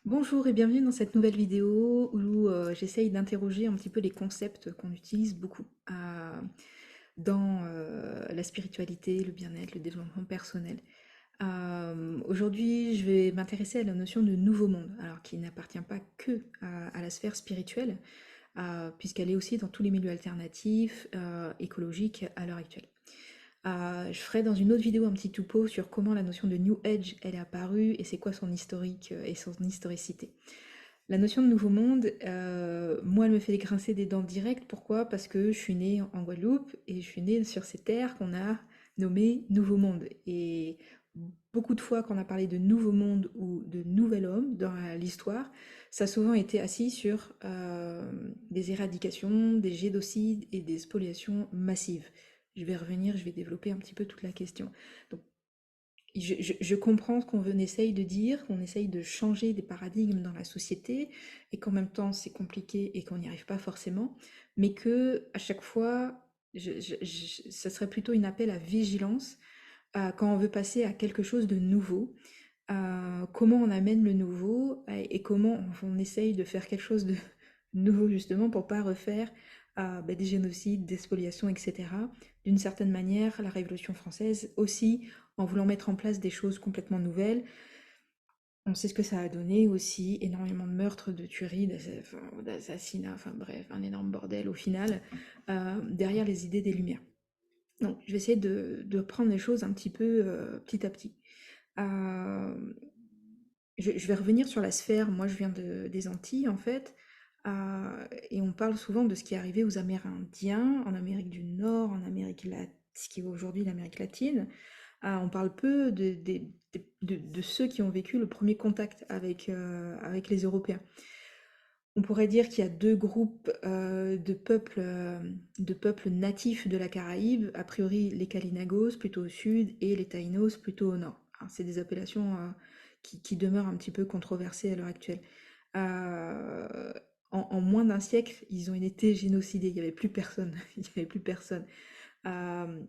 Bonjour et bienvenue dans cette nouvelle vidéo où j'essaye d'interroger un petit peu les concepts qu'on utilise beaucoup dans la spiritualité, le bien-être, le développement personnel. Aujourd'hui, je vais m'intéresser à la notion de nouveau monde, alors qui n'appartient pas que à la sphère spirituelle, puisqu'elle est aussi dans tous les milieux alternatifs, écologiques à l'heure actuelle. Je ferai dans une autre vidéo un petit topo sur comment la notion de New Age elle est apparue et c'est quoi son historique et son historicité. La notion de nouveau monde, moi, elle me fait grincer des dents directes. Pourquoi? Parce que je suis née en Guadeloupe et je suis née sur ces terres qu'on a nommées Nouveau Monde. Et beaucoup de fois, quand on a parlé de Nouveau Monde ou de Nouvel Homme dans l'histoire, ça a souvent été assis sur des éradications, des génocides et des spoliations massives. Je vais revenir, je vais développer un petit peu toute la question. Donc, je comprends ce qu'on essaye de dire, qu'on essaye de changer des paradigmes dans la société, et qu'en même temps c'est compliqué et qu'on n'y arrive pas forcément, mais que à chaque fois, ça serait plutôt une appel à vigilance quand on veut passer à quelque chose de nouveau. Comment on amène le nouveau et comment on essaye de faire quelque chose de nouveau justement pour pas refaire des génocides, des spoliations, etc. D'une certaine manière, la Révolution française aussi, en voulant mettre en place des choses complètement nouvelles, on sait ce que ça a donné aussi, énormément de meurtres, de tueries, d'assassinats, enfin bref, un énorme bordel au final, derrière les idées des Lumières. Donc je vais essayer de prendre les choses un petit peu petit à petit. Euh, je vais revenir sur la sphère. Moi, je viens des Antilles, en fait, et on parle souvent de ce qui est arrivé aux Amérindiens, en Amérique du Nord, en Amérique latine, ce qui est aujourd'hui l'Amérique latine. On parle peu de ceux qui ont vécu le premier contact avec les Européens. On pourrait dire qu'il y a deux groupes de peuples natifs de la Caraïbe, a priori les Kalinagos plutôt au sud et les Taïnos plutôt au nord. Alors, c'est des appellations qui demeurent un petit peu controversées à l'heure actuelle. Euh, en moins d'un siècle, ils ont été génocidés, il n'y avait plus personne, il n'y avait plus personne. Euh,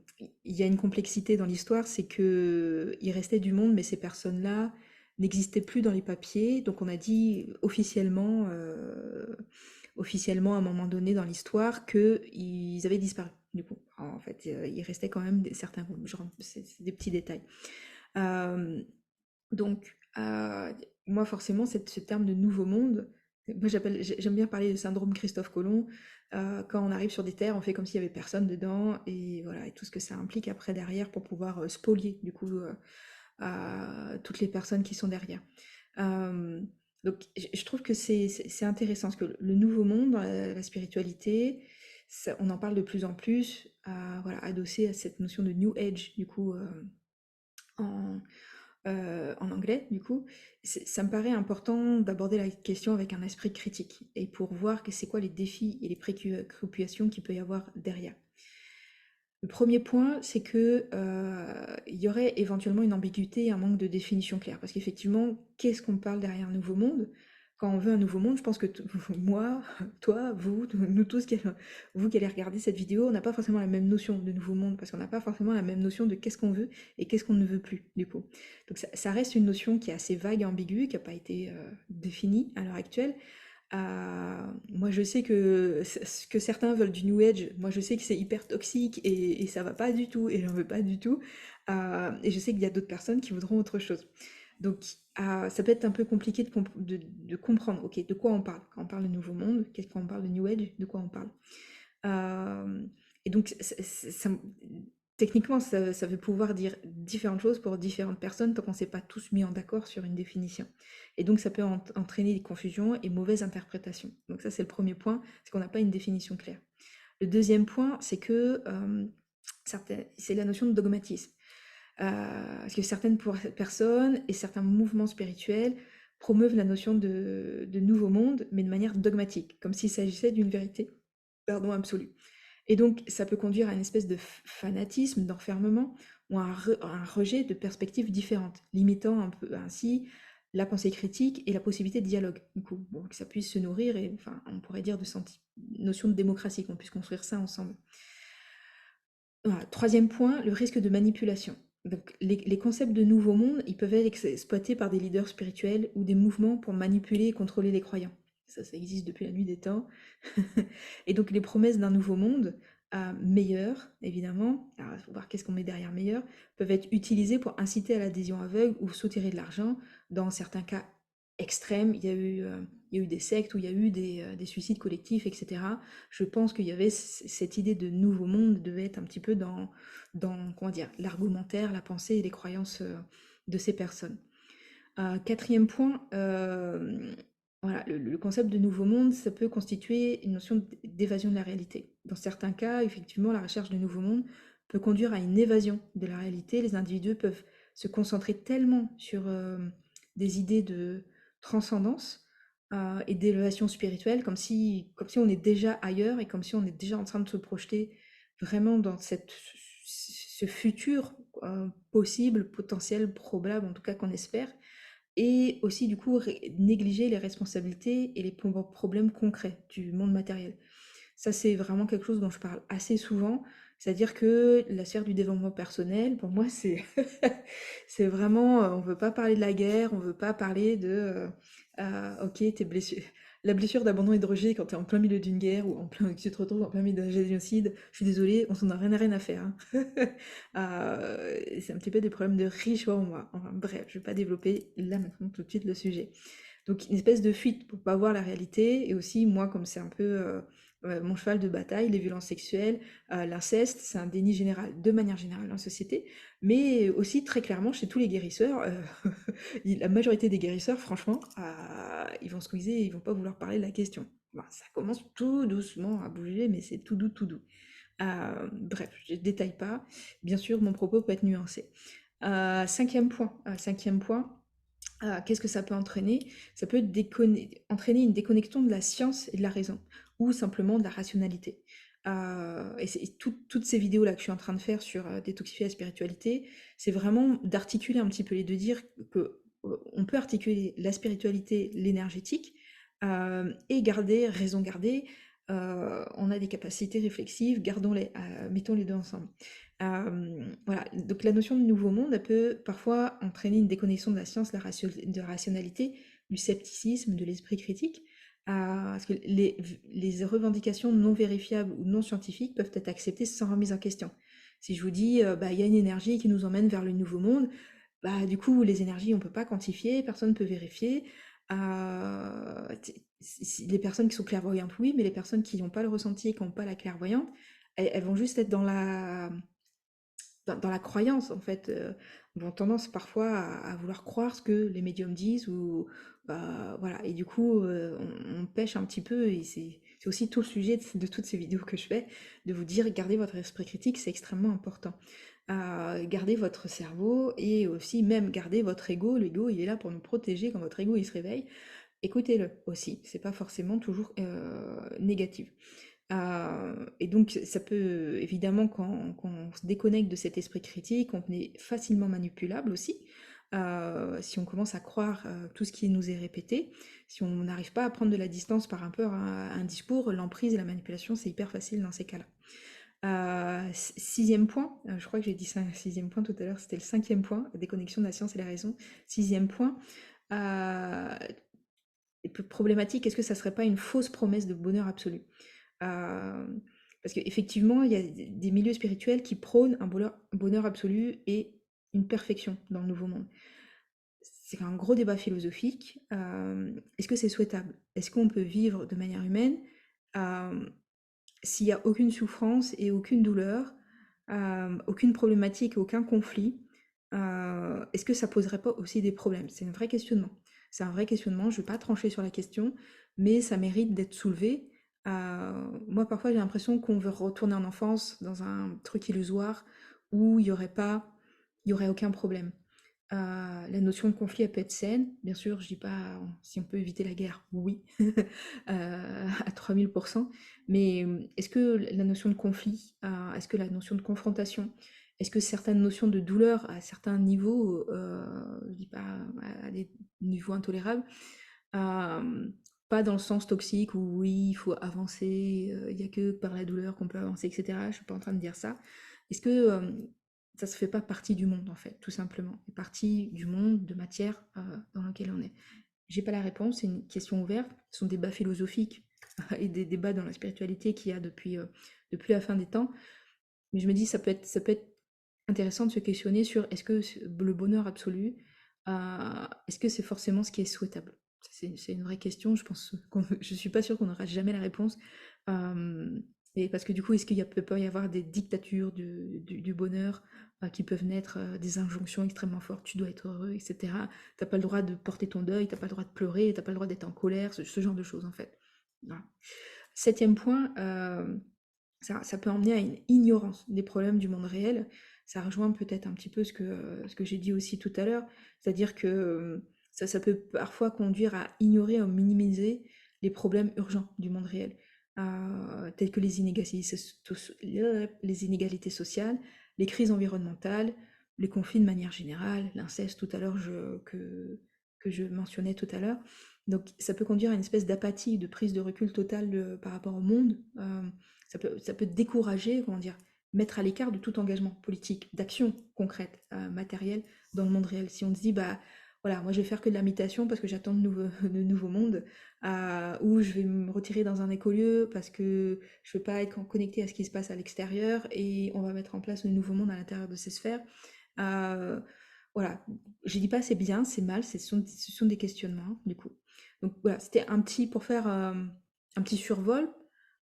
il y a une complexité dans l'histoire, c'est que il restait du monde, mais ces personnes-là n'existaient plus dans les papiers. Donc on a dit officiellement à un moment donné dans l'histoire qu'ils avaient disparu. Du coup, en fait, il restait quand même certains groupes. C'est des petits détails. Euh, donc, moi forcément, ce terme de nouveau monde, moi j'aime bien parler de syndrome Christophe Colomb. Quand on arrive sur des terres, on fait comme s'il y avait personne dedans, et voilà, et tout ce que ça implique après derrière pour pouvoir spolier du coup toutes les personnes qui sont derrière. Euh, donc, je trouve que c'est intéressant parce que le nouveau monde dans la spiritualité, on en parle de plus en plus, voilà, adossé à cette notion de New Age du coup en en anglais, du coup, ça me paraît important d'aborder la question avec un esprit critique et pour voir que c'est quoi les défis et les préoccupations qu'il peut y avoir derrière. Le premier point, c'est que il y aurait éventuellement une ambiguïté et un manque de définition claire. Parce qu'effectivement, qu'est-ce qu'on parle derrière un nouveau monde? Quand on veut un nouveau monde, je pense que moi, toi, vous, nous tous, vous qui allez regarder cette vidéo, on n'a pas forcément la même notion de nouveau monde, parce qu'on n'a pas forcément la même notion de qu'est-ce qu'on veut et qu'est-ce qu'on ne veut plus, du coup. Donc ça reste une notion qui est assez vague et ambiguë, qui n'a pas été définie à l'heure actuelle. Moi, je sais que certains veulent du New Age. Moi, je sais que c'est hyper toxique et ça va pas du tout et j'en veux pas du tout. Et je sais qu'il y a d'autres personnes qui voudront autre chose. Donc, ça peut être un peu compliqué de comprendre, ok, de quoi on parle. Quand on parle de Nouveau Monde, qu'est-ce qu'on parle de New Age, de quoi on parle. Euh, et donc, techniquement, ça veut pouvoir dire différentes choses pour différentes personnes tant qu'on ne s'est pas tous mis en d'accord sur une définition. Et donc, ça peut entraîner des confusions et mauvaises interprétations. Donc ça, c'est le premier point, c'est qu'on n'a pas une définition claire. Le deuxième point, c'est que c'est la notion de dogmatisme. Parce que certaines personnes et certains mouvements spirituels promeuvent la notion de nouveau monde, mais de manière dogmatique, comme s'il s'agissait d'une vérité, pardon, absolue. Et donc, ça peut conduire à une espèce de fanatisme, d'enfermement, ou à un rejet de perspectives différentes, limitant un peu ainsi la pensée critique et la possibilité de dialogue. Du coup, bon, que ça puisse se nourrir et, enfin, on pourrait dire de notion de démocratie, qu'on puisse construire ça ensemble. Voilà. Troisième point, le risque de manipulation. Donc les concepts de nouveau monde, ils peuvent être exploités par des leaders spirituels ou des mouvements pour manipuler et contrôler les croyants. Ça existe depuis la nuit des temps. Et donc les promesses d'un nouveau monde, meilleur, évidemment, alors il faut voir qu'est-ce qu'on met derrière meilleur, peuvent être utilisées pour inciter à l'adhésion aveugle ou soutirer de l'argent. Dans certains cas extrêmes, il y a eu des sectes où il y a eu des suicides collectifs, etc. Je pense qu'il y avait cette idée de nouveau monde devait être un petit peu dans comment dire, l'argumentaire, la pensée et les croyances de ces personnes. Quatrième point, voilà, le concept de nouveau monde, ça peut constituer une notion d'évasion de la réalité. Dans certains cas, effectivement, la recherche de nouveau monde peut conduire à une évasion de la réalité. Les individus peuvent se concentrer tellement sur des idées de transcendance et d'élévation spirituelle, comme si on est déjà ailleurs et comme si on est déjà en train de se projeter vraiment dans ce futur possible, potentiel, probable, en tout cas qu'on espère, et aussi du coup négliger les responsabilités et les problèmes concrets du monde matériel. Ça, c'est vraiment quelque chose dont je parle assez souvent. C'est-à-dire que la sphère du développement personnel, pour moi, c'est c'est vraiment, on veut pas parler de la guerre, on veut pas parler de, ok, tes blessures, la blessure d'abandon et de rejet quand tu es en plein milieu d'une guerre ou que tu te retrouves en plein milieu d'un génocide. Je suis désolée, on s'en a rien à faire, hein. C'est un petit peu des problèmes de riches pour moi. Enfin, bref, je vais pas développer là maintenant tout de suite le sujet. Donc une espèce de fuite pour pas voir la réalité et aussi moi comme c'est un peu mon cheval de bataille, les violences sexuelles, l'inceste, c'est un déni général de manière générale en société, mais aussi très clairement chez tous les guérisseurs, la majorité des guérisseurs franchement, ils vont squeezer, ils vont pas vouloir parler de la question. Bon, ça commence tout doucement à bouger, mais c'est tout doux, tout doux. Bref, je ne détaille pas. Bien sûr, mon propos peut être nuancé. Cinquième point, qu'est-ce que ça peut entraîner? Ça peut entraîner une déconnexion de la science et de la raison, ou simplement de la rationalité. Et toutes ces vidéos-là que je suis en train de faire sur détoxifier la spiritualité, c'est vraiment d'articuler un petit peu les deux, dire que on peut articuler la spiritualité, l'énergétique, et garder, raison garder, on a des capacités réflexives, gardons-les, mettons les deux ensemble. Voilà, donc la notion de nouveau monde, elle peut parfois entraîner une déconnexion de la science, de la rationalité, du scepticisme, de l'esprit critique, parce que les revendications non vérifiables ou non scientifiques peuvent être acceptées sans remise en question. Si je vous dis, bah, il y a une énergie qui nous emmène vers le nouveau monde, bah, du coup, les énergies, on peut pas quantifier, personne ne peut vérifier. Les personnes qui sont clairvoyantes, oui, mais les personnes qui n'ont pas le ressenti, qui n'ont pas la clairvoyante, elles vont juste être dans la croyance, en fait, ont tendance parfois à vouloir croire ce que les médiums disent ou voilà. Et du coup, on pêche un petit peu et c'est aussi tout le sujet de toutes ces vidéos que je fais, de vous dire gardez votre esprit critique, c'est extrêmement important. Gardez votre cerveau et aussi même gardez votre ego. L'ego, il est là pour nous protéger quand votre ego il se réveille. Écoutez-le aussi, c'est pas forcément toujours négatif. Et donc ça peut évidemment quand on se déconnecte de cet esprit critique, on est facilement manipulable aussi. Si on commence à croire tout ce qui nous est répété, si on n'arrive pas à prendre de la distance par rapport à un discours, l'emprise et la manipulation, c'est hyper facile dans ces cas-là. Sixième point, je crois que j'ai dit ça, sixième point tout à l'heure, c'était le cinquième point, la déconnexion de la science et la raison. Sixième point, euh, problématique, est-ce que ça serait pas une fausse promesse de bonheur absolu? Parce qu'effectivement, il y a des milieux spirituels qui prônent un bonheur absolu et une perfection dans le nouveau monde. C'est un gros débat philosophique. Est-ce que c'est souhaitable? Est-ce qu'on peut vivre de manière humaine s'il n'y a aucune souffrance et aucune douleur, aucune problématique, aucun conflit? Est-ce que ça poserait pas aussi des problèmes? C'est un vrai questionnement. C'est un vrai questionnement, je ne vais pas trancher sur la question, mais ça mérite d'être soulevé. Moi, parfois, j'ai l'impression qu'on veut retourner en enfance dans un truc illusoire où il y aurait aucun problème. La notion de conflit, elle peut être saine. Bien sûr, je dis pas si on peut éviter la guerre, oui, à 3000%. Mais est-ce que la notion de conflit, est-ce que la notion de confrontation, est-ce que certaines notions de douleur à certains niveaux, je dis pas à des niveaux intolérables, euh, pas dans le sens toxique où oui, il faut avancer, il n'y a que par la douleur qu'on peut avancer, etc. Je suis pas en train de dire ça. Est-ce que ça se fait pas partie du monde en fait, tout simplement. C'est partie du monde de matière dans lequel on est. J'ai pas la réponse, c'est une question ouverte. Ce sont des débats philosophiques et des débats dans la spiritualité qu'il y a depuis la fin des temps. Mais je me dis, ça peut être intéressant de se questionner sur est-ce que le bonheur absolu, est-ce que c'est forcément ce qui est souhaitable? C'est une vraie question, je pense je suis pas sûre qu'on n'aura jamais la réponse. Et parce que du coup, est-ce qu'il peut pas y avoir des dictatures du bonheur qui peuvent naître, des injonctions extrêmement fortes, tu dois être heureux, etc. T'as pas le droit de porter ton deuil, t'as pas le droit de pleurer, t'as pas le droit d'être en colère, ce genre de choses en fait. Voilà. Septième point, ça peut emmener à une ignorance des problèmes du monde réel. Ça rejoint peut-être un petit peu ce que j'ai dit aussi tout à l'heure, c'est-à-dire que ça peut parfois conduire à ignorer ou minimiser les problèmes urgents du monde réel, tels que les inégalités sociales, les crises environnementales, les conflits de manière générale, l'inceste tout à l'heure que je mentionnais tout à l'heure. Donc ça peut conduire à une espèce d'apathie, de prise de recul totale par rapport au monde. Ça peut décourager, comment dire, mettre à l'écart de tout engagement politique, d'action concrète, matérielle dans le monde réel. Si on se dit, bah voilà, moi je vais faire que de l'imitation parce que j'attends de nouveaux mondes, ou je vais me retirer dans un écolieu parce que je ne veux pas être connecté à ce qui se passe à l'extérieur et on va mettre en place le nouveau monde à l'intérieur de ces sphères. Euh, voilà, je dis pas c'est bien, c'est mal, ce sont des questionnements du coup. Donc voilà, c'était pour faire un petit survol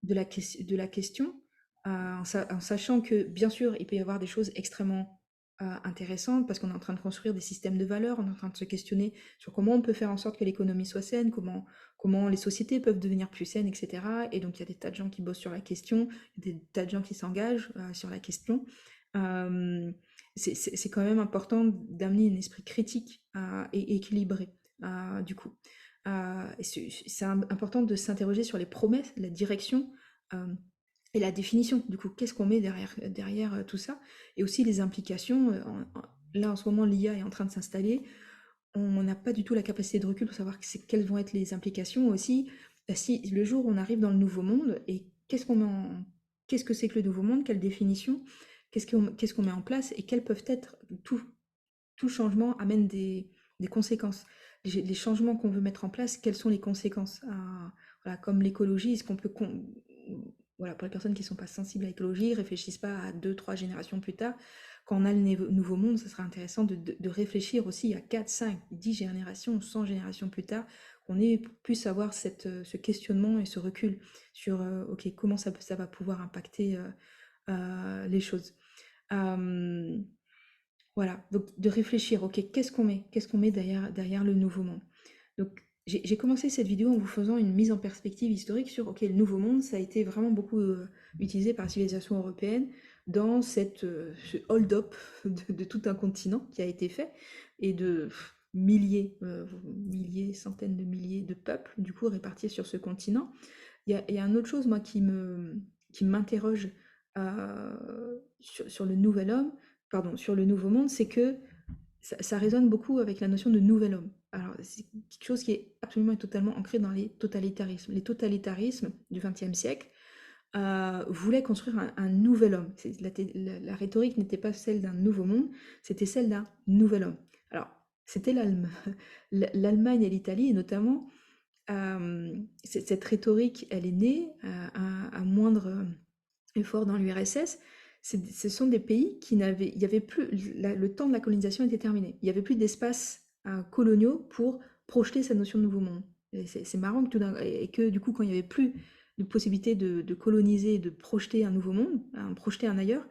de la question, en sachant que bien sûr, il peut y avoir des choses extrêmement intéressantes parce qu'on est en train de construire des systèmes de valeurs, on est en train de se questionner sur comment on peut faire en sorte que l'économie soit saine, comment les sociétés peuvent devenir plus saines, etc. Et donc il y a des tas de gens qui bossent sur la question, il y a des tas de gens qui s'engagent sur la question. Euh, c'est quand même important d'amener un esprit critique et équilibré, du coup. C'est important de s'interroger sur les promesses, la direction euh, et la définition, du coup, qu'est-ce qu'on met derrière tout ça, et aussi les implications. Là, en ce moment, l'IA est en train de s'installer. On n'a pas du tout la capacité de recul pour savoir quelles vont être les implications aussi. Si le jour où on arrive dans le nouveau monde, et qu'est-ce que c'est que le nouveau monde, quelle définition, qu'est-ce qu'on met en place, et quels peuvent être tout changement amène des conséquences. Les changements qu'on veut mettre en place, quelles sont les conséquences? Voilà, comme l'écologie, est-ce qu'on peut... Voilà, pour les personnes qui ne sont pas sensibles à l'écologie, réfléchissent pas à 2, 3 générations plus tard. Quand on a le nouveau monde, ce serait intéressant de réfléchir aussi à 4, 5, 10 générations, 100 générations plus tard, qu'on puisse avoir ce questionnement et ce recul sur ok, comment ça va pouvoir impacter les choses. Euh, voilà, donc de réfléchir, ok, qu'est-ce qu'on met derrière le nouveau monde. Donc j'ai commencé cette vidéo en vous faisant une mise en perspective historique sur, ok, le nouveau monde, ça a été vraiment beaucoup utilisé par la civilisation européenne dans ce hold-up de tout un continent qui a été fait, et de milliers, centaines de milliers de peuples, du coup, répartis sur ce continent. Il y a une autre chose, moi, qui m'interroge sur le nouvel homme, pardon, sur le nouveau monde, c'est que ça résonne beaucoup avec la notion de nouvel homme. Alors, c'est quelque chose qui est absolument et totalement ancré dans les totalitarismes. Les totalitarismes du XXe siècle voulaient construire un nouvel homme. La rhétorique n'était pas celle d'un nouveau monde, c'était celle d'un nouvel homme. Alors, c'était l'Allemagne et l'Italie, et notamment, cette rhétorique, elle est née à moindre effort dans l'URSS. Ce sont des pays il y avait plus, le temps de la colonisation était terminé. Il n'y avait plus d'espace coloniaux pour projeter cette notion de nouveau monde. Et c'est marrant et que du coup, quand il n'y avait plus de possibilité de coloniser, de projeter un nouveau monde, projeter un ailleurs,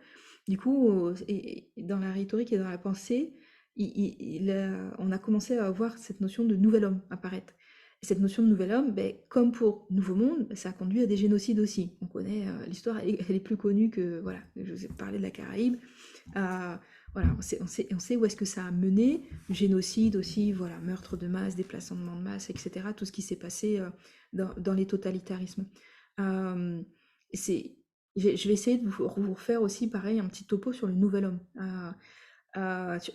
du coup, et dans la rhétorique et dans la pensée, on a commencé à avoir cette notion de nouvel homme apparaître. Et cette notion de nouvel homme, ben, comme pour Nouveau Monde, ça a conduit à des génocides aussi. On connaît l'histoire, elle est plus connue que, voilà, je vous ai parlé de la Caraïbe. Voilà, on sait où est-ce que ça a mené. Génocide aussi, voilà, meurtre de masse, déplacement de masse, etc. Tout ce qui s'est passé dans les totalitarismes. Euh, c'est, je vais essayer de vous refaire aussi, pareil, un petit topo sur le nouvel homme.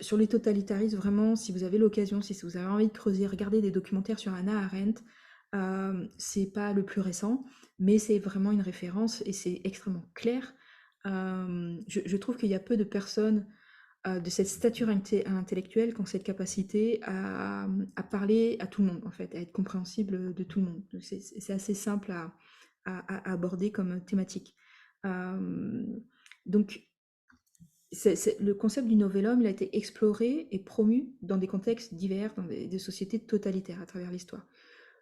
Sur les totalitarismes, vraiment, si vous avez l'occasion, si vous avez envie de creuser, regardez des documentaires sur Hannah Arendt. C'est pas le plus récent, mais c'est vraiment une référence et c'est extrêmement clair. Je trouve qu'il y a peu de personnes de cette stature intellectuelle, qui ont cette capacité à parler à tout le monde, en fait, à être compréhensible de tout le monde. C'est assez simple à aborder comme thématique. Euh, donc, le concept du nouvel homme, il a été exploré et promu dans des contextes divers, dans des sociétés totalitaires à travers l'histoire.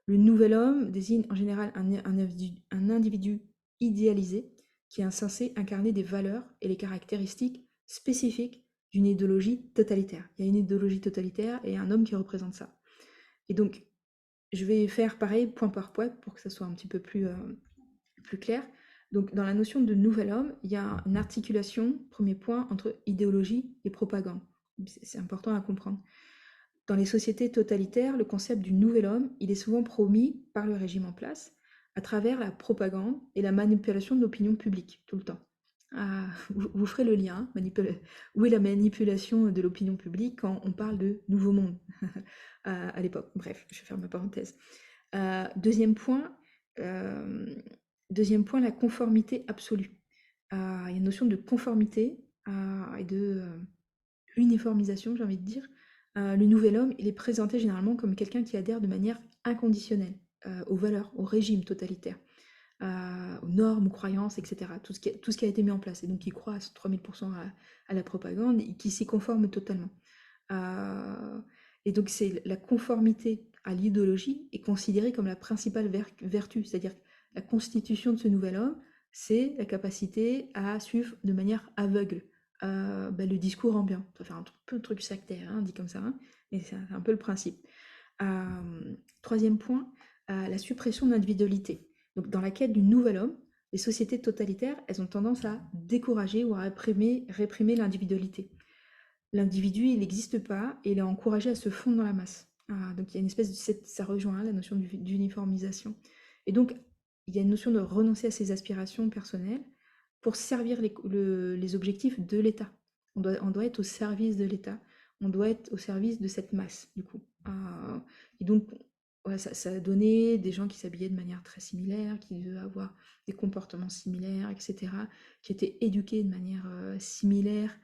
Le nouvel homme désigne en général un individu idéalisé qui est censé incarner des valeurs et les caractéristiques spécifiques d'une idéologie totalitaire. Il y a une idéologie totalitaire et un homme qui représente ça. Et donc, je vais faire pareil point par point pour que ça soit un petit peu plus clair. Donc, dans la notion de nouvel homme, il y a une articulation, premier point, entre idéologie et propagande. C'est important à comprendre. Dans les sociétés totalitaires, le concept du nouvel homme, il est souvent promis par le régime en place à travers la propagande et la manipulation de l'opinion publique, tout le temps. Ah, vous ferez le lien, où est la manipulation de l'opinion publique quand on parle de nouveau monde à l'époque. Bref, je ferme ma parenthèse. Deuxième point, euh, la conformité absolue. Il y a une notion de conformité et de uniformisation, j'ai envie de dire. Le nouvel homme, il est présenté généralement comme quelqu'un qui adhère de manière inconditionnelle aux valeurs, au régime totalitaire, aux normes, aux croyances, etc. Tout ce qui a été mis en place. Et donc, qui croit à 3000% à la propagande et qui s'y conforme totalement. Euh, et donc, c'est la conformité à l'idéologie est considérée comme la principale vertu, c'est-à-dire que la constitution de ce nouvel homme, c'est la capacité à suivre de manière aveugle le discours ambiant. Ça fait un peu un truc sectaire, hein, dit comme ça, hein, mais c'est un peu le principe. Troisième point, la suppression de l'individualité. Donc, dans la quête du nouvel homme, les sociétés totalitaires, elles ont tendance à décourager ou à réprimer l'individualité. L'individu, il n'existe pas et il est encouragé à se fondre dans la masse. Donc il y a une espèce de... Ça rejoint la notion d'uniformisation. Et donc, il y a une notion de renoncer à ses aspirations personnelles pour servir les objectifs de l'État. On doit être au service de l'État. On doit être au service de cette masse, du coup. Et donc, ouais, ça a donné des gens qui s'habillaient de manière très similaire, qui devaient avoir des comportements similaires, etc., qui étaient éduqués de manière similaire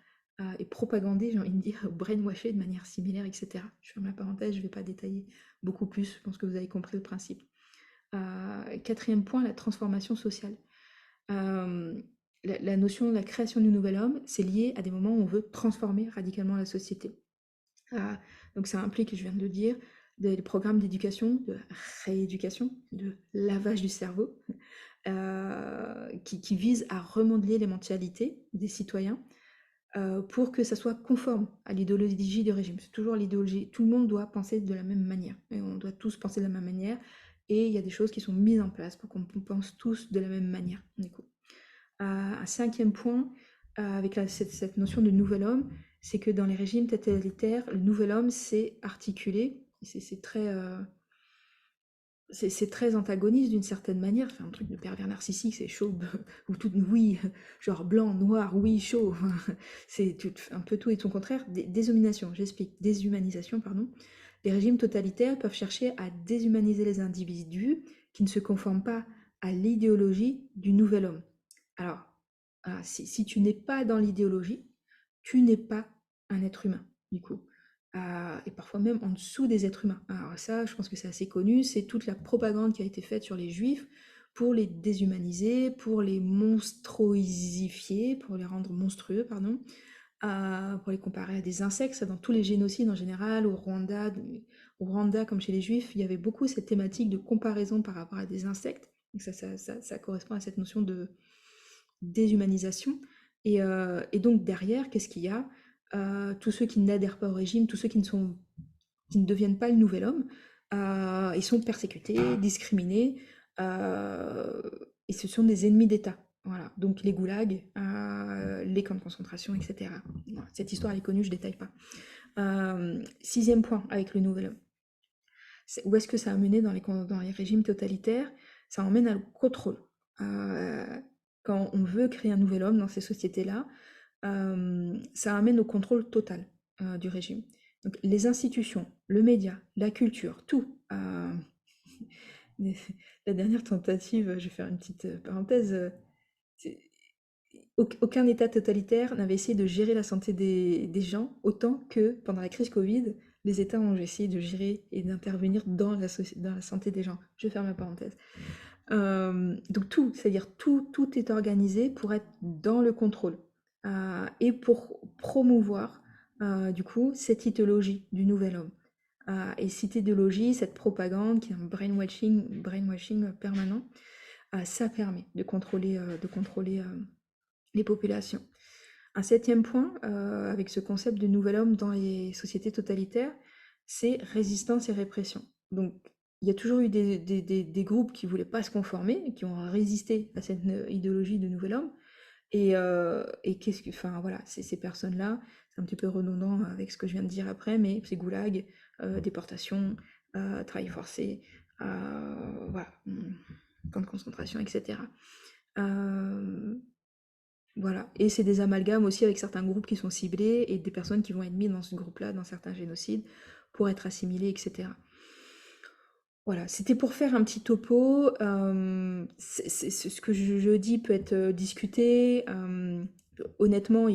et propagandé, j'ai envie de dire, brainwashé de manière similaire, etc. Je ferme la parenthèse, je ne vais pas détailler beaucoup plus, je pense que vous avez compris le principe. Quatrième point, la transformation sociale. Euh, la notion de la création du nouvel homme, c'est lié à des moments où on veut transformer radicalement la société. Donc ça implique, je viens de le dire, des programmes d'éducation, de rééducation, de lavage du cerveau, qui visent à remodeler les mentalités des citoyens pour que ça soit conforme à l'idéologie du régime. C'est toujours l'idéologie, tout le monde doit penser de la même manière, et on doit tous penser de la même manière, et il y a des choses qui sont mises en place pour qu'on pense tous de la même manière. Du coup. Un cinquième point, avec cette notion de nouvel homme, c'est que dans les régimes totalitaires, le nouvel homme, c'est articulé, c'est très... c'est très antagoniste d'une certaine manière, enfin, un truc de pervers narcissique, c'est chaud, ou tout, oui, genre blanc, noir, oui, chaud, c'est un peu tout et son contraire. Déshumanisation, j'explique, déshumanisation, pardon. Les régimes totalitaires peuvent chercher à déshumaniser les individus qui ne se conforment pas à l'idéologie du nouvel homme. Alors, si tu n'es pas dans l'idéologie, tu n'es pas un être humain, du coup. Et parfois même en dessous des êtres humains. Alors ça, je pense que c'est assez connu, c'est toute la propagande qui a été faite sur les juifs pour les déshumaniser, pour les monstruosifier, pour les rendre monstrueux, pardon, pour les comparer à des insectes. Ça, dans tous les génocides en général, au Rwanda comme chez les juifs, il y avait beaucoup cette thématique de comparaison par rapport à des insectes. Donc ça correspond à cette notion de déshumanisation. Et donc derrière, qu'est-ce qu'il y a tous ceux qui n'adhèrent pas au régime, tous ceux qui ne deviennent pas le nouvel homme, ils sont persécutés, discriminés, et ce sont des ennemis d'État. Voilà, donc les goulags, les camps de concentration, etc. Voilà, cette histoire, elle est connue, je ne détaille pas. Sixième point avec le nouvel homme. Où est-ce que ça a mené dans les régimes totalitaires? Ça emmène à le contrôle. Quand on veut créer un nouvel homme dans ces sociétés-là, ça amène au contrôle total du régime. Donc, les institutions, le média, la culture, tout. La dernière tentative, je vais faire une petite parenthèse, aucun État totalitaire n'avait essayé de gérer la santé des gens autant que pendant la crise Covid, les États ont essayé de gérer et d'intervenir dans la santé des gens. Je ferme la parenthèse. Donc tout, c'est-à-dire tout est organisé pour être dans le contrôle et pour promouvoir du coup cette idéologie du nouvel homme. Et cette idéologie, cette propagande qui est un brainwashing permanent, ça permet de contrôler les populations. Un septième point, avec ce concept de nouvel homme dans les sociétés totalitaires, c'est résistance et répression. Donc, il y a toujours eu des groupes qui voulaient pas se conformer, qui ont résisté à cette idéologie de nouvel homme. Et enfin voilà, ces personnes-là, c'est un petit peu redondant avec ce que je viens de dire après, mais c'est goulag, déportation, travail forcé, voilà, camp de concentration, etc. Euh, voilà. Et c'est des amalgames aussi avec certains groupes qui sont ciblés et des personnes qui vont être mises dans ce groupe-là, dans certains génocides, pour être assimilées, etc. Voilà, c'était pour faire un petit topo. Ce que je dis peut être discuté. Honnêtement,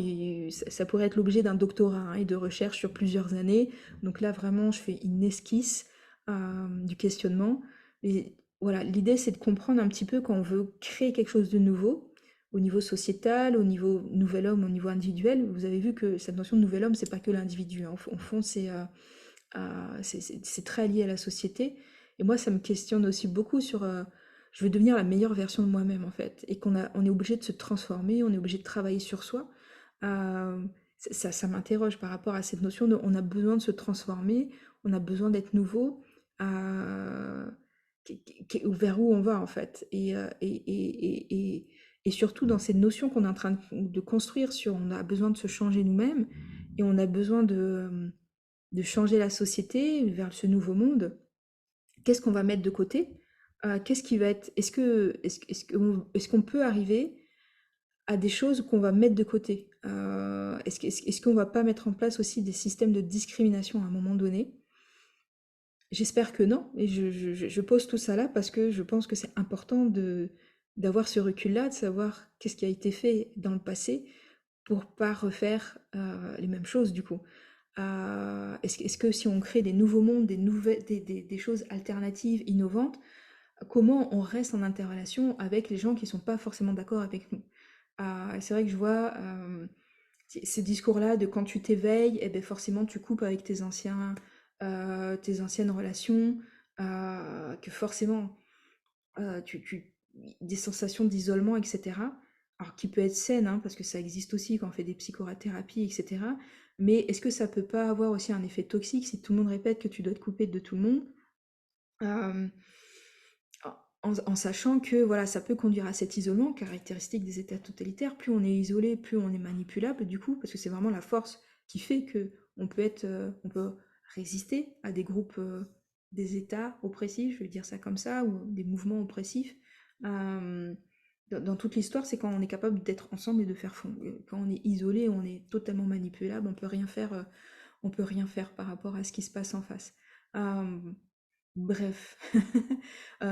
ça pourrait être l'objet d'un doctorat hein, et de recherche sur plusieurs années. Donc là, vraiment, je fais une esquisse du questionnement. Et voilà, l'idée, c'est de comprendre un petit peu quand on veut créer quelque chose de nouveau, au niveau sociétal, au niveau nouvel homme, au niveau individuel. Vous avez vu que cette notion de nouvel homme, c'est pas que l'individu. Hein. Au fond, c'est très lié à la société. Et moi, ça me questionne aussi beaucoup sur je veux devenir la meilleure version de moi-même, en fait. Et on est obligé de se transformer, on est obligé de travailler sur soi. Euh, ça m'interroge par rapport à cette notion de on a besoin de se transformer, on a besoin d'être nouveau. euh, Vers où on va, en fait. Et surtout dans cette notion qu'on est en train de construire sur on a besoin de se changer nous-mêmes et on a besoin de changer la société vers ce nouveau monde, qu'est-ce qu'on va mettre de côté? Qu'est-ce qui va être est-ce qu'on peut arriver à des choses qu'on va mettre de côté? Est-ce qu'on va pas mettre en place aussi des systèmes de discrimination à un moment donné? J'espère que non, et je pose tout ça là parce que je pense que c'est important d'avoir ce recul-là, de savoir qu'est-ce qui a été fait dans le passé pour pas refaire les mêmes choses du coup. Est-ce que si on crée des nouveaux mondes, des choses alternatives, innovantes, comment on reste en interrelation avec les gens qui sont pas forcément d'accord avec nous? C'est vrai que je vois ce discours-là de quand tu t'éveilles, eh ben forcément tu coupes avec tes anciennes relations, que forcément des sensations d'isolement, etc. Alors qui peut être saine, hein, parce que ça existe aussi quand on fait des psychothérapies, etc. Mais est-ce que ça peut pas avoir aussi un effet toxique si tout le monde répète que tu dois te couper de tout le monde? Euh, en sachant que voilà, ça peut conduire à cet isolement, caractéristique des États totalitaires. Plus on est isolé, plus on est manipulable, du coup, parce que c'est vraiment la force qui fait que on peut résister à des groupes, des États oppressifs, je vais dire ça comme ça, ou des mouvements oppressifs. Euh, dans toute l'histoire, c'est quand on est capable d'être ensemble et de faire fond. Quand on est isolé, on est totalement manipulable, on peut rien faire par rapport à ce qui se passe en face. Euh, Bref, il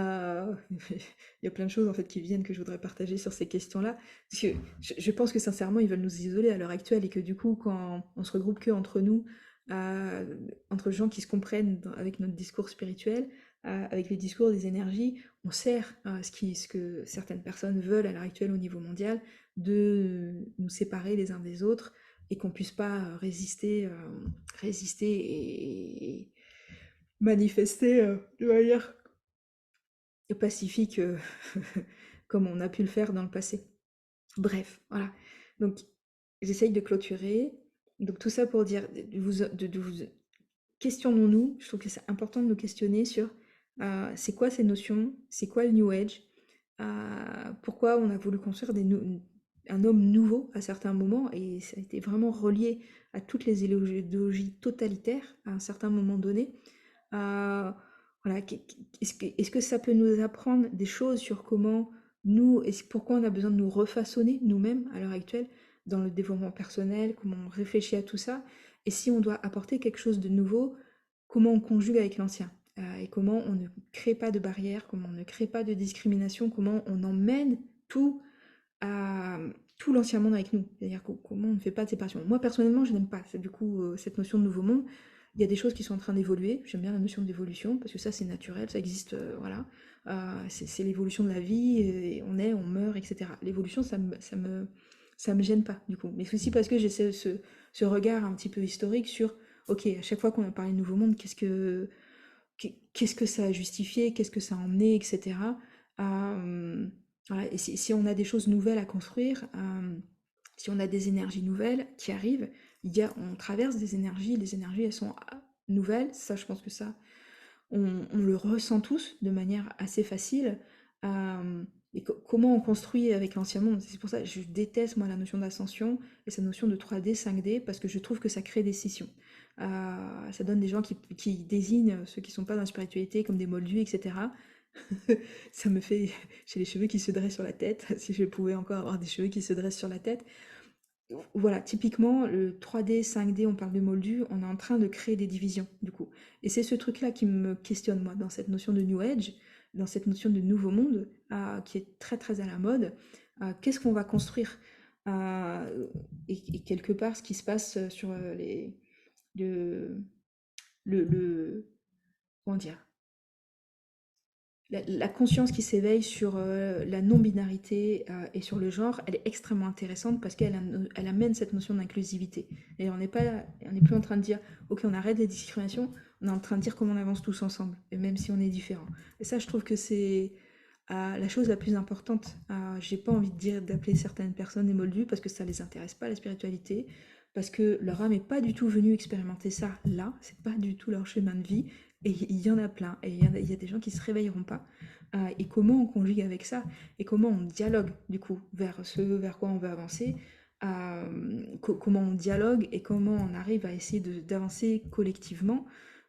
y a plein de choses en fait qui viennent que je voudrais partager sur ces questions-là. Parce que je pense que sincèrement, ils veulent nous isoler à l'heure actuelle et que du coup, quand on se regroupe que entre nous, entre gens qui se comprennent avec notre discours spirituel, avec les discours des énergies, on sert ce que certaines personnes veulent à l'heure actuelle au niveau mondial, de nous séparer les uns des autres et qu'on puisse pas résister et manifester de manière pacifique comme on a pu le faire dans le passé. Bref, voilà. Donc, j'essaye de clôturer. Donc, tout ça pour dire, questionnons-nous. Je trouve que c'est important de nous questionner sur c'est quoi ces notions, c'est quoi le New Age, pourquoi on a voulu construire un homme nouveau à certains moments, et ça a été vraiment relié à toutes les idéologies totalitaires à un certain moment donné. Euh, voilà, est-ce que ça peut nous apprendre des choses sur comment nous, pourquoi on a besoin de nous refaçonner nous-mêmes à l'heure actuelle dans le développement personnel, comment on réfléchit à tout ça, et si on doit apporter quelque chose de nouveau, comment on conjugue avec l'ancien, et comment on ne crée pas de barrières, comment on ne crée pas de discrimination, comment on emmène tout à, tout l'ancien monde avec nous. C'est-à-dire comment on ne fait pas de séparation. Moi, personnellement, je n'aime pas du coup cette notion de nouveau monde. Il y a des choses qui sont en train d'évoluer. J'aime bien la notion d'évolution parce que ça, c'est naturel, ça existe, voilà. C'est l'évolution de la vie, et on meurt, etc. L'évolution, ça me gêne pas, du coup. Mais c'est aussi parce que j'ai ce regard un petit peu historique sur, ok, à chaque fois qu'on a parlé de nouveau monde, qu'est-ce que ça a justifié, qu'est-ce que ça a emmené, etc. Voilà. Et si on a des choses nouvelles à construire, si on a des énergies nouvelles qui arrivent, on traverse des énergies, les énergies elles sont nouvelles, ça je pense que ça, on le ressent tous de manière assez facile. Et comment on construit avec l'ancien monde, c'est pour ça que je déteste moi la notion d'ascension et cette notion de 3D, 5D, parce que je trouve que ça crée des scissions. Ça donne des gens qui désignent ceux qui sont pas dans la spiritualité comme des moldus, etc. Ça me fait, j'ai les cheveux qui se dressent sur la tête, si je pouvais encore avoir des cheveux qui se dressent sur la tête. Voilà, typiquement, le 3D, 5D, on parle de moldu, on est en train de créer des divisions, du coup. Et c'est ce truc-là qui me questionne, moi, dans cette notion de New Age, dans cette notion de nouveau monde, qui est très très à la mode. Qu'est-ce qu'on va construire? Et quelque part, ce qui se passe sur le, le, comment dire? La conscience qui s'éveille sur la non-binarité et sur le genre, elle est extrêmement intéressante parce elle amène cette notion d'inclusivité. Et on n'est plus en train de dire, ok, on arrête les discriminations, on est en train de dire comment on avance tous ensemble, et même si on est différents. Et ça, je trouve que c'est la chose la plus importante. J'ai pas envie de dire d'appeler certaines personnes des moldus parce que ça les intéresse pas, la spiritualité, parce que leur âme est pas du tout venue expérimenter ça là, c'est pas du tout leur chemin de vie. Et il y en a plein, et il y a des gens qui se réveilleront pas. Et comment on conjugue avec ça, et comment on dialogue du coup vers ce vers quoi on veut avancer, comment on dialogue et comment on arrive à essayer d'avancer collectivement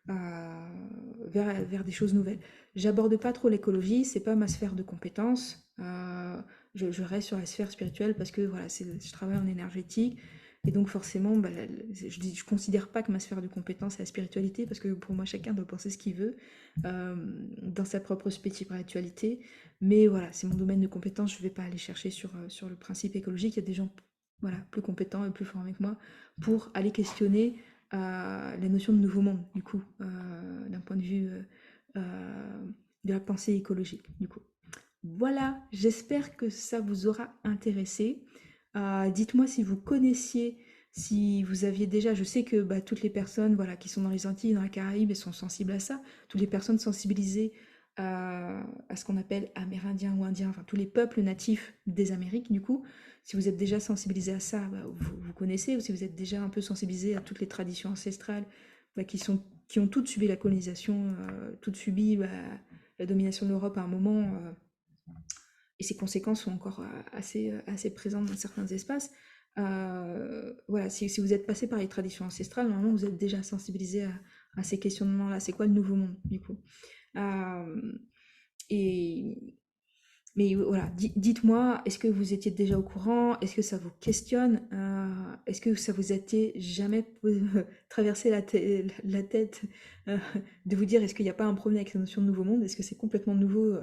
vers des choses nouvelles. J'aborde pas trop l'écologie, c'est pas ma sphère de compétences. Je reste sur la sphère spirituelle parce que voilà, je travaille en énergétique. Et donc forcément, bah, je considère pas que ma sphère de compétence est la spiritualité, parce que pour moi, chacun doit penser ce qu'il veut euh, dans sa propre spiritualité. Mais voilà, c'est mon domaine de compétence, je vais pas aller chercher sur le principe écologique. Il y a des gens voilà, plus compétents et plus forts avec moi pour aller questionner la notion de nouveau monde, du coup, d'un point de vue de la pensée écologique, du coup. Voilà, j'espère que ça vous aura intéressé. Dites-moi si vous connaissiez, si vous aviez déjà, je sais que bah, toutes les personnes voilà, qui sont dans les Antilles, dans la Caraïbe, elles sont sensibles à ça. Toutes les personnes sensibilisées à ce qu'on appelle amérindiens ou indiens, enfin tous les peuples natifs des Amériques, du coup. Si vous êtes déjà sensibilisé à ça, bah, vous connaissez, ou si vous êtes déjà un peu sensibilisé à toutes les traditions ancestrales bah, qui ont toutes subi la colonisation, toutes subi bah, la domination de l'Europe à un moment. Et ses conséquences sont encore assez présentes dans certains espaces. Voilà, si vous êtes passé par les traditions ancestrales, normalement vous êtes déjà sensibilisé à ces questionnements-là. C'est quoi le nouveau monde, du coup? Euh, et, mais voilà, dites-moi, est-ce que vous étiez déjà au courant? Est-ce que ça vous questionne? Est-ce que ça vous a été jamais traversé la tête de vous dire est-ce qu'il n'y a pas un problème avec la notion de nouveau monde? Est-ce que c'est complètement nouveau?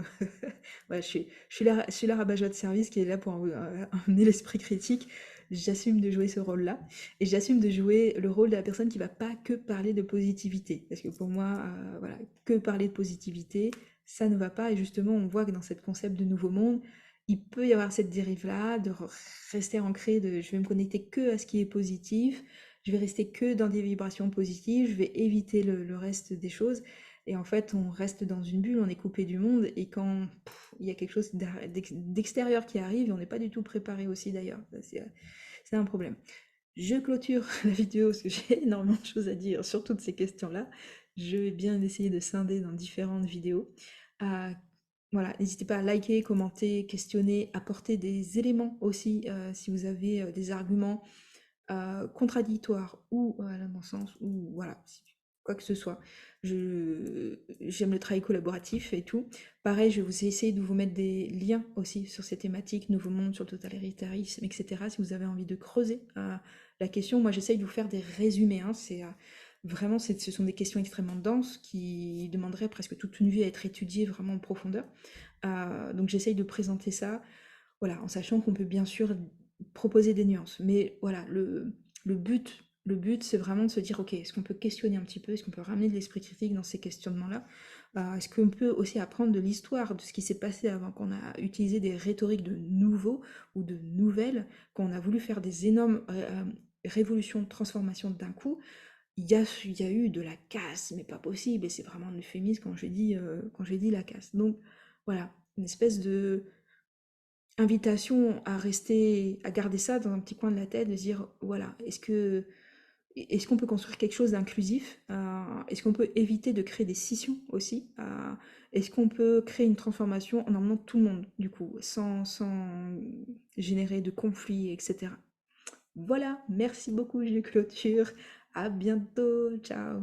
Ouais, je suis la rabat-joie de service qui est là pour emmener l'esprit critique. J'assume de jouer ce rôle-là. Et j'assume de jouer le rôle de la personne qui va pas que parler de positivité. Parce que pour moi, voilà, que parler de positivité, ça ne va pas. Et justement, on voit que dans ce concept de nouveau monde, il peut y avoir cette dérive-là, de rester ancré de je vais me connecter que à ce qui est positif, je vais rester que dans des vibrations positives, je vais éviter le reste des choses. Et en fait, on reste dans une bulle, on est coupé du monde, et quand il y a quelque chose d'extérieur qui arrive, et on n'est pas du tout préparé aussi d'ailleurs, c'est un problème. Je clôture la vidéo parce que j'ai énormément de choses à dire sur toutes ces questions-là. Je vais bien essayer de scinder dans différentes vidéos. Euh, voilà, n'hésitez pas à liker, commenter, questionner, apporter des éléments aussi si vous avez des arguments contradictoires ou à mon sens, ou voilà, quoi que ce soit. J'aime le travail collaboratif et tout. Pareil, je vais vous essayer de vous mettre des liens aussi sur ces thématiques, Nouveau Monde, sur le totalitarisme, etc. Si vous avez envie de creuser la question. Moi, j'essaye de vous faire des résumés. Hein. Vraiment, ce sont des questions extrêmement denses qui demanderaient presque toute une vie à être étudiées vraiment en profondeur. Donc, j'essaye de présenter ça, voilà, en sachant qu'on peut bien sûr proposer des nuances. Mais voilà, le but, c'est vraiment de se dire, ok, est-ce qu'on peut questionner un petit peu, est-ce qu'on peut ramener de l'esprit critique dans ces questionnements-là? Est-ce qu'on peut aussi apprendre de l'histoire, de ce qui s'est passé avant, qu'on a utilisé des rhétoriques de nouveaux ou de nouvelles, qu'on a voulu faire des énormes révolutions, transformations d'un coup? Il y a eu de la casse, mais pas possible, et c'est vraiment un euphémisme quand j'ai dit la casse. Donc voilà, une espèce de invitation à rester, à garder ça dans un petit coin de la tête, de se dire, voilà, est-ce qu'on peut construire quelque chose d'inclusif? Est-ce qu'on peut éviter de créer des scissions aussi? Est-ce qu'on peut créer une transformation en emmenant tout le monde, du coup, sans générer de conflits, etc. Voilà, merci beaucoup, je clôture. À bientôt, ciao.